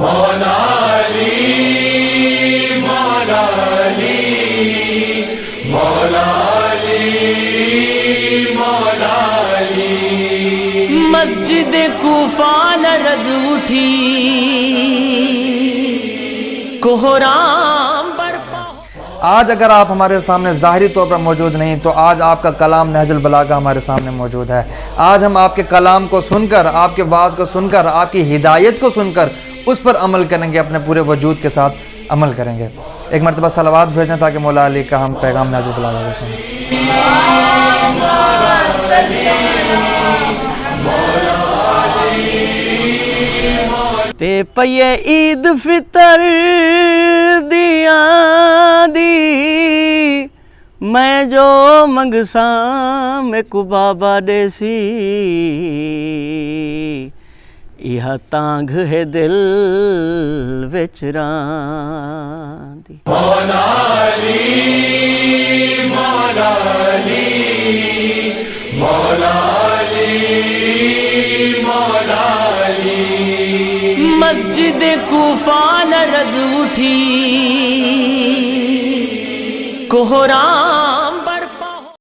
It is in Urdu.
مولا علی مولا علی مولا علی مولا علی مسجد کوفہ لرز اٹھی کوہرام برپا۔ آج اگر آپ ہمارے سامنے ظاہری طور پر موجود نہیں تو آج آپ کا کلام نہج البلاغہ ہمارے سامنے موجود ہے۔ آج ہم آپ کے کلام کو سن کر، آپ کے واعظ کو سن کر، آپ کی ہدایت کو سن کر اس پر عمل کریں گے، اپنے پورے وجود کے ساتھ عمل کریں گے۔ ایک مرتبہ صلوات بھیجیں تاکہ مولا علی کا ہم پیغام نہج البلاغہ کو سنیں۔ تے پئے عید فطر دیاں دی میں جو منگساں میں کو بابا دے سی یہ تانگ ہے دل وچ راں دی۔ مولا علی مولا علی مولا علی مولا علی مسجد کوفہ لرز اٹھی کوہرام